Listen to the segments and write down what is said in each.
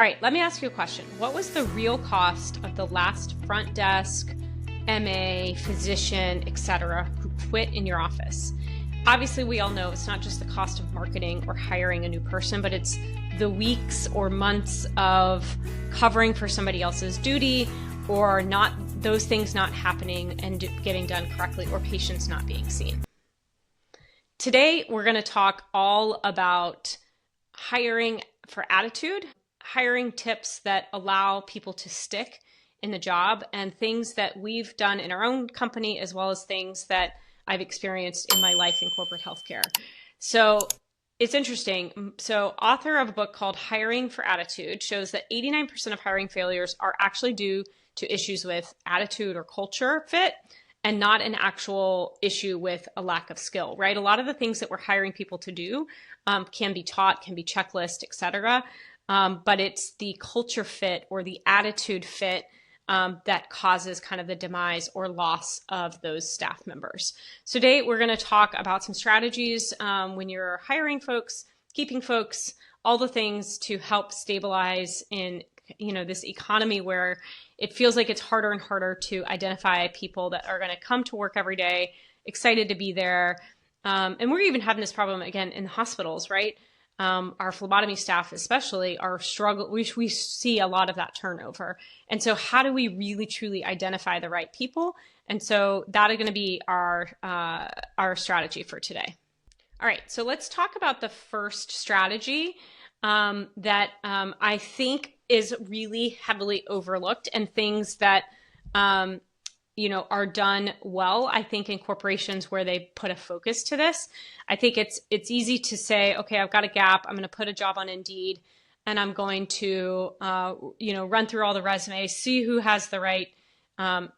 All right, let me ask you a question. What was the real cost of the last front desk, MA, physician, etc., who quit in your office? Obviously, we all know it's not just the cost of marketing or hiring a new person, but it's the weeks or months of covering for somebody else's duty, or not those things not happening and getting done correctly, or patients not being seen. Today, we're going to talk all about hiring for attitude, hiring tips that allow people to stick in the job, and things that we've done in our own company, as well as things that I've experienced in my life in corporate healthcare. So it's interesting. So author of a book called Hiring for Attitude shows that 89% of hiring failures are actually due to issues with attitude or culture fit, and not an actual issue with a lack of skill, right? A lot of the things that we're hiring people to do can be taught, can be checklist, etc. But it's the culture fit or the attitude fit that causes kind of the demise or loss of those staff members. So today we're going to talk about some strategies when you're hiring folks, keeping folks, all the things to help stabilize in this economy where it feels like it's harder and harder to identify people that are going to come to work every day, excited to be there. And we're even having this problem again in the hospitals, right? Our phlebotomy staff especially are struggle. We see a lot of that turnover. And so how do we really truly identify the right people? And so that is going to be our strategy for today. All right, so let's talk about the first strategy that I think is really heavily overlooked, and things that are done well, I think, in corporations where they put a focus to this. I think it's easy to say, okay, I've got a gap. I'm going to put a job on Indeed, and I'm going to run through all the resumes, see who has the right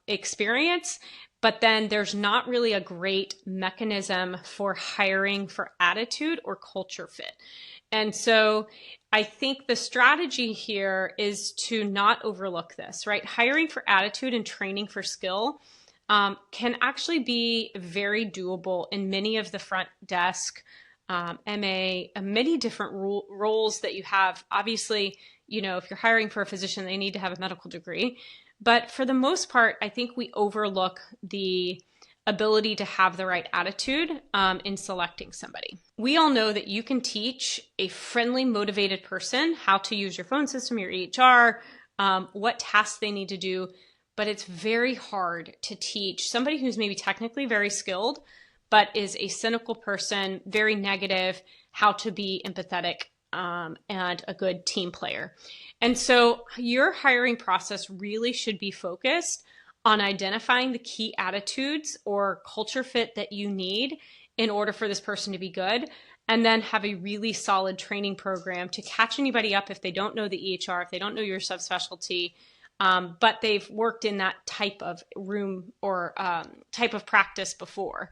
experience. But then there's not really a great mechanism for hiring for attitude or culture fit. And so I think the strategy here is to not overlook this, right? Hiring for attitude and training for skill can actually be very doable in many of the front desk, MA, many different roles that you have. Obviously, if you're hiring for a physician, they need to have a medical degree. But for the most part, I think we overlook the ability to have the right attitude in selecting somebody. We all know that you can teach a friendly, motivated person how to use your phone system, your EHR, what tasks they need to do, but it's very hard to teach somebody who's maybe technically very skilled, but is a cynical person, very negative, how to be empathetic and a good team player. And so your hiring process really should be focused on identifying the key attitudes or culture fit that you need in order for this person to be good, and then have a really solid training program to catch anybody up if they don't know the EHR, if they don't know your subspecialty, but they've worked in that type of room or type of practice before.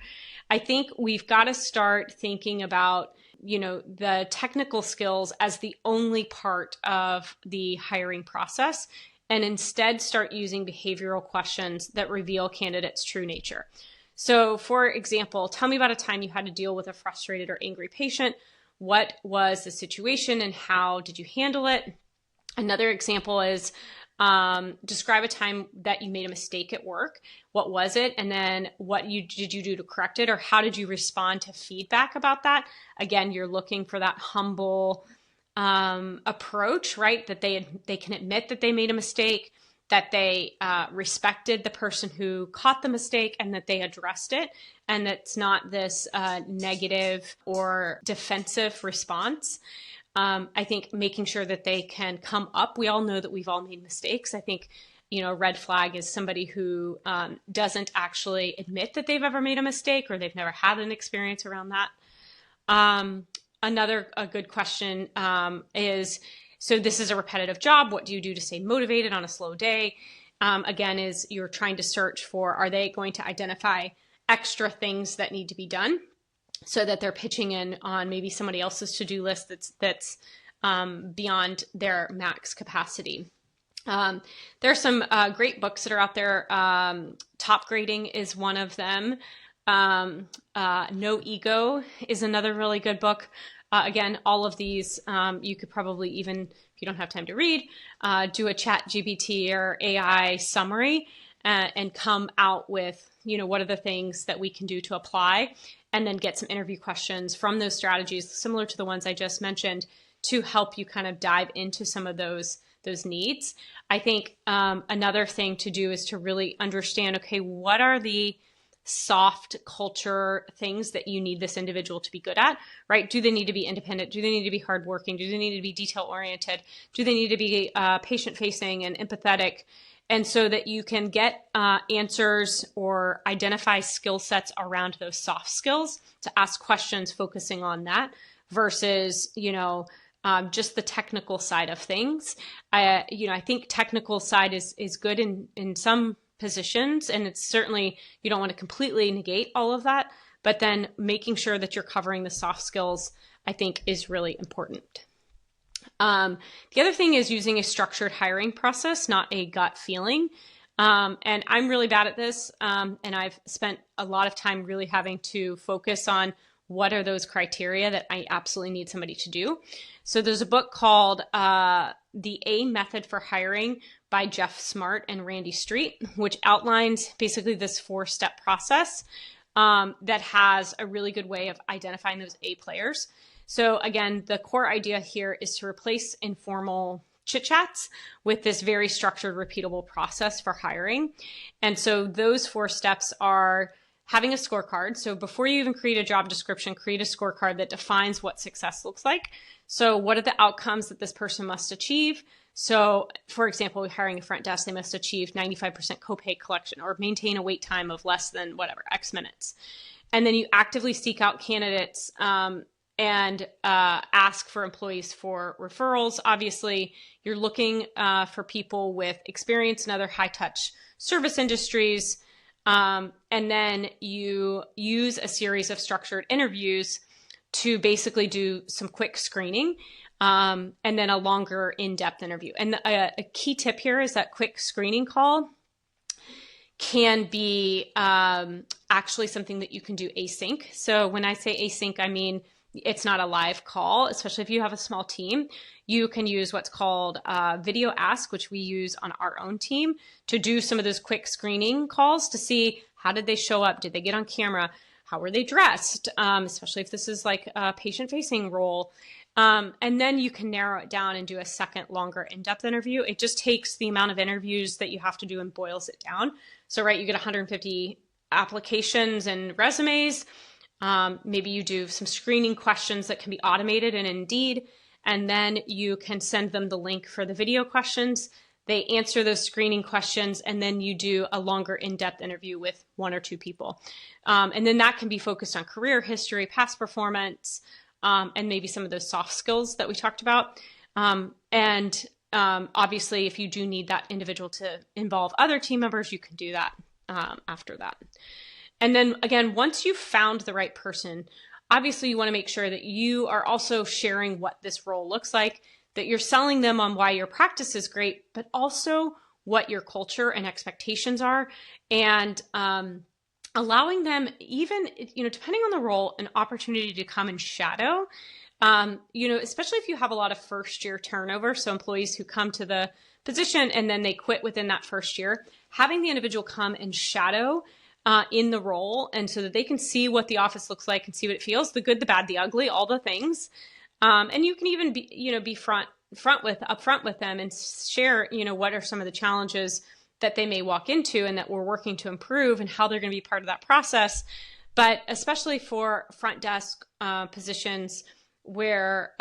I think we've got to start thinking about the technical skills as the only part of the hiring process, and instead start using behavioral questions that reveal candidates' true nature. So for example, tell me about a time you had to deal with a frustrated or angry patient. What was the situation and how did you handle it? Another example is describe a time that you made a mistake at work. What was it? And then did you do to correct it? Or how did you respond to feedback about that? Again, you're looking for that humble approach, right? That they can admit that they made a mistake, that they respected the person who caught the mistake, and that they addressed it. And that's not this negative or defensive response. I think making sure that they can come up. We all know that we've all made mistakes. I think, a red flag is somebody who doesn't actually admit that they've ever made a mistake, or they've never had an experience around that. A good question is, so this is a repetitive job. What do you do to stay motivated on a slow day? Again, is you're trying to search for, are they going to identify extra things that need to be done so that they're pitching in on maybe somebody else's to-do list that's beyond their max capacity. There are some great books that are out there. Top Grading is one of them. No Ego is another really good book. Again, all of these, you could probably even, if you don't have time to read, do a chat GPT or AI summary and come out with, what are the things that we can do to apply, and then get some interview questions from those strategies, similar to the ones I just mentioned, to help you kind of dive into some of those needs. I think another thing to do is to really understand, okay, what are the soft culture things that you need this individual to be good at, right? Do they need to be independent? Do they need to be hardworking? Do they need to be detail oriented? Do they need to be patient facing and empathetic? And so that you can get answers or identify skill sets around those soft skills to ask questions focusing on that versus, just the technical side of things. I think technical side is good in some positions, and it's certainly, you don't want to completely negate all of that, but then making sure that you're covering the soft skills, I think, is really important. The other thing is using a structured hiring process, not a gut feeling. And I'm really bad at this. And I've spent a lot of time really having to focus on what are those criteria that I absolutely need somebody to do. So there's a book called The A Method for Hiring by Jeff Smart and Randy Street, which outlines basically this 4-step process that has a really good way of identifying those A players. So again, the core idea here is to replace informal chit chats with this very structured, repeatable process for hiring. And so those 4 steps are having a scorecard. So before you even create a job description, create a scorecard that defines what success looks like. So what are the outcomes that this person must achieve? So for example, hiring a front desk, they must achieve 95% copay collection or maintain a wait time of less than X minutes. And then you actively seek out candidates and ask for employees for referrals. Obviously, you're looking for people with experience in other high-touch service industries. And then you use a series of structured interviews to basically do some quick screening and then a longer in-depth interview. And a key tip here is that quick screening call can be actually something that you can do async. So when I say async, I mean it's not a live call, especially if you have a small team. You can use what's called video ask, which we use on our own team to do some of those quick screening calls to see how did they show up? Did they get on camera? How were they dressed? Especially if this is like a patient-facing role. And then you can narrow it down and do a second, longer, in-depth interview. It just takes the amount of interviews that you have to do and boils it down. So, right, you get 150 applications and resumes. Maybe you do some screening questions that can be automated in Indeed, and then you can send them the link for the video questions. They answer those screening questions, and then you do a longer in-depth interview with 1 or 2 people. And then that can be focused on career history, past performance, and maybe some of those soft skills that we talked about. Obviously, if you do need that individual to involve other team members, you can do that after that. And then again, once you've found the right person, obviously you want to make sure that you are also sharing what this role looks like, that you're selling them on why your practice is great, but also what your culture and expectations are, and allowing them, even, depending on the role, an opportunity to come and shadow, especially if you have a lot of first-year turnover, so employees who come to the position and then they quit within that first year, having the individual come and shadow in the role, and so that they can see what the office looks like and see what it feels, the good, the bad, the ugly, all the things. And you can even be upfront with them and share, what are some of the challenges that they may walk into and that we're working to improve and how they're going to be part of that process. But especially for front desk positions where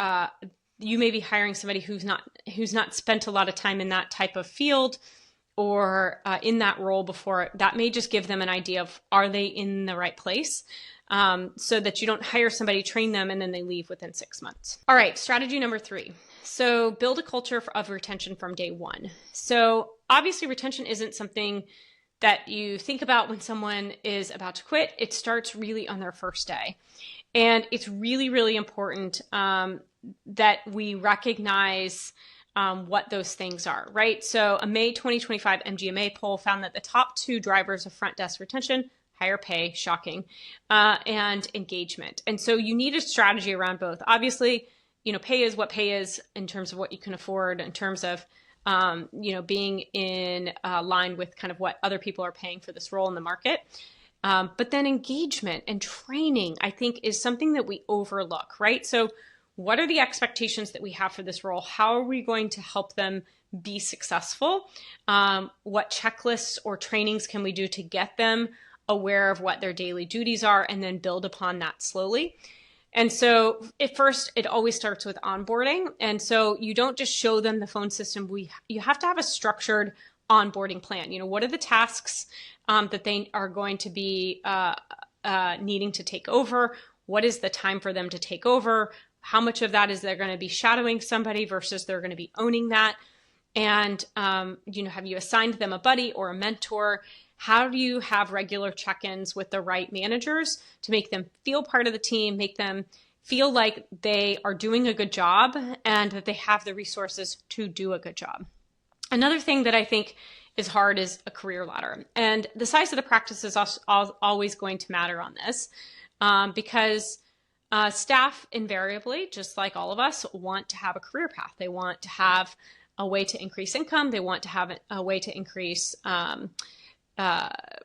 you may be hiring somebody who's not spent a lot of time in that type of field or in that role before, that may just give them an idea of, are they in the right place? So that you don't hire somebody, train them, and then they leave within 6 months. All right, strategy number 3. So build a culture of retention from day one. So obviously retention isn't something that you think about when someone is about to quit. It starts really on their first day. And it's really, really important that we recognize what those things are, right? So a May 2025 MGMA poll found that the top 2 drivers of front desk retention, higher pay, shocking, and engagement. And so you need a strategy around both. Obviously, pay is what pay is in terms of what you can afford, in terms of, being in line with kind of what other people are paying for this role in the market. But then engagement and training, I think, is something that we overlook, right? So what are the expectations that we have for this role? How are we going to help them be successful? What checklists or trainings can we do to get them aware of what their daily duties are, and then build upon that slowly? And so at first, it always starts with onboarding. And so you don't just show them the phone system. You have to have a structured onboarding plan. What are the tasks that they are going to be needing to take over? What is the time for them to take over? How much of that is they're going to be shadowing somebody versus they're going to be owning that? And, have you assigned them a buddy or a mentor? How do you have regular check-ins with the right managers to make them feel part of the team, make them feel like they are doing a good job and that they have the resources to do a good job? Another thing that I think is hard is a career ladder. And the size of the practice is always going to matter on this because staff invariably, just like all of us, want to have a career path. They want to have a way to increase income. They want to have a way to increase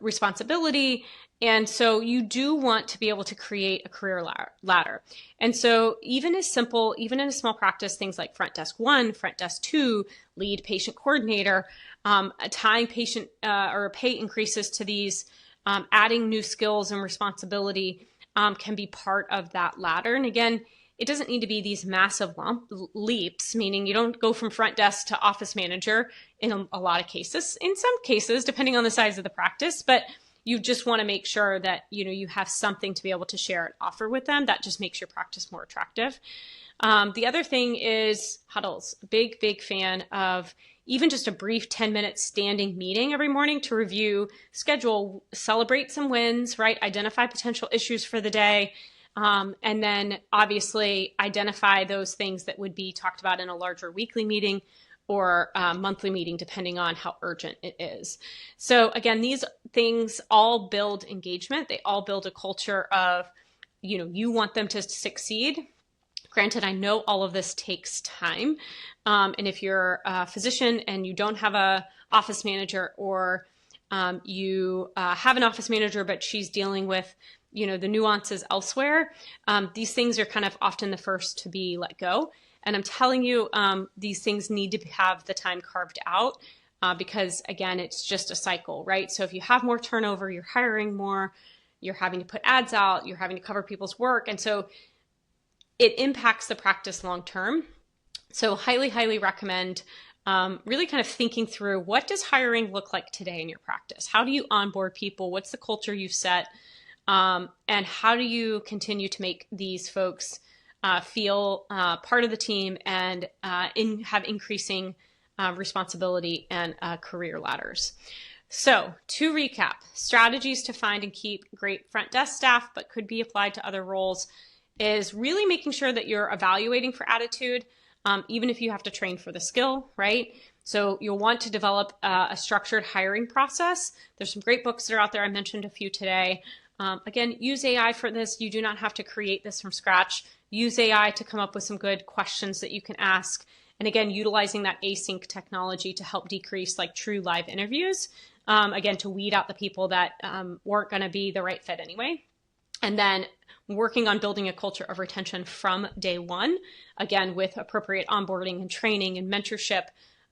responsibility. And so you do want to be able to create a career ladder. And so even in a small practice, things like front desk 1, front desk 2, lead patient coordinator, tying patient or pay increases to these, adding new skills and responsibility can be part of that ladder. And again, it doesn't need to be these massive leaps, meaning you don't go from front desk to office manager in a lot of cases. In some cases, depending on the size of the practice, but you just want to make sure that you have something to be able to share and offer with them. That just makes your practice more attractive. The other thing is huddles. Big fan of even just a brief 10-minute standing meeting every morning to review, schedule, celebrate some wins, right? Identify potential issues for the day. And then obviously identify those things that would be talked about in a larger weekly meeting or monthly meeting, depending on how urgent it is. So again, these things all build engagement. They all build a culture of, you want them to succeed. Granted, I know all of this takes time. And if you're a physician and you don't have a office manager, or you have an office manager, but she's dealing with the nuances elsewhere, these things are kind of often the first to be let go. And I'm telling you, these things need to have the time carved out because, again, it's just a cycle, right? So if you have more turnover, you're hiring more, you're having to put ads out, you're having to cover people's work. And so it impacts the practice long term. So highly recommend really kind of thinking through, what does hiring look like today in your practice? How do you onboard people? What's the culture you've set? And how do you continue to make these folks feel part of the team and have increasing responsibility and career ladders? So to recap, strategies to find and keep great front desk staff, but could be applied to other roles, is really making sure that you're evaluating for attitude, even if you have to train for the skill, right? So you'll want to develop a structured hiring process. There's some great books that are out there. I mentioned a few today. Again, use AI for this. You do not have to create this from scratch. Use AI to come up with some good questions that you can ask. And again, utilizing that async technology to help decrease like true live interviews. Again, to weed out the people that weren't going to be the right fit anyway. And then working on building a culture of retention from day one, again, with appropriate onboarding and training and mentorship,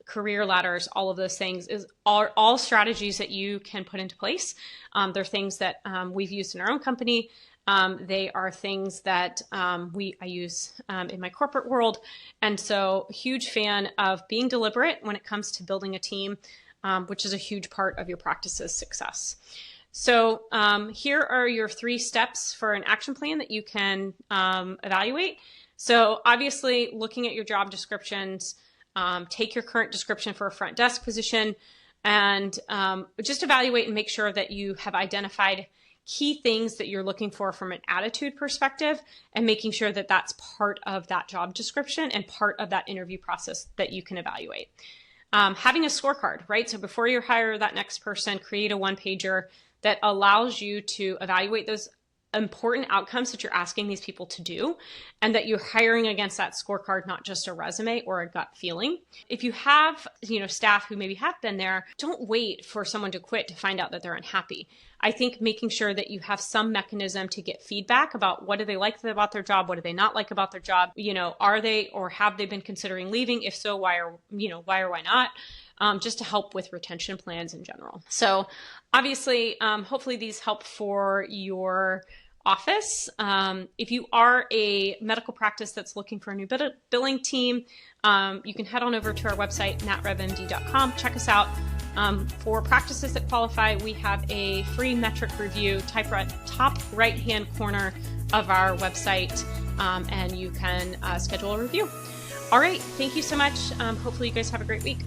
career ladders, all of those things are all strategies that you can put into place. They're things that we've used in our own company. They are things that I use in my corporate world. And so huge fan of being deliberate when it comes to building a team, which is a huge part of your practice's success. So here are your 3 steps for an action plan that you can evaluate. So obviously looking at your job descriptions, take your current description for a front desk position and just evaluate and make sure that you have identified key things that you're looking for from an attitude perspective and making sure that that's part of that job description and part of that interview process that you can evaluate. Having a scorecard, right? So before you hire that next person, create a 1-pager that allows you to evaluate those important outcomes that you're asking these people to do, and that you're hiring against that scorecard, not just a resume or a gut feeling. If you have, staff who maybe have been there, don't wait for someone to quit to find out that they're unhappy. I think making sure that you have some mechanism to get feedback about what do they like about their job, what do they not like about their job, are they or have they been considering leaving? If so, why or why not? Just to help with retention plans in general. So obviously, hopefully these help for your office. If you are a medical practice that's looking for a new billing team, you can head on over to our website, natrevmd.com. Check us out. For practices that qualify, we have a free metric review, top right-hand corner of our website, and you can schedule a review. All right, thank you so much. Hopefully you guys have a great week.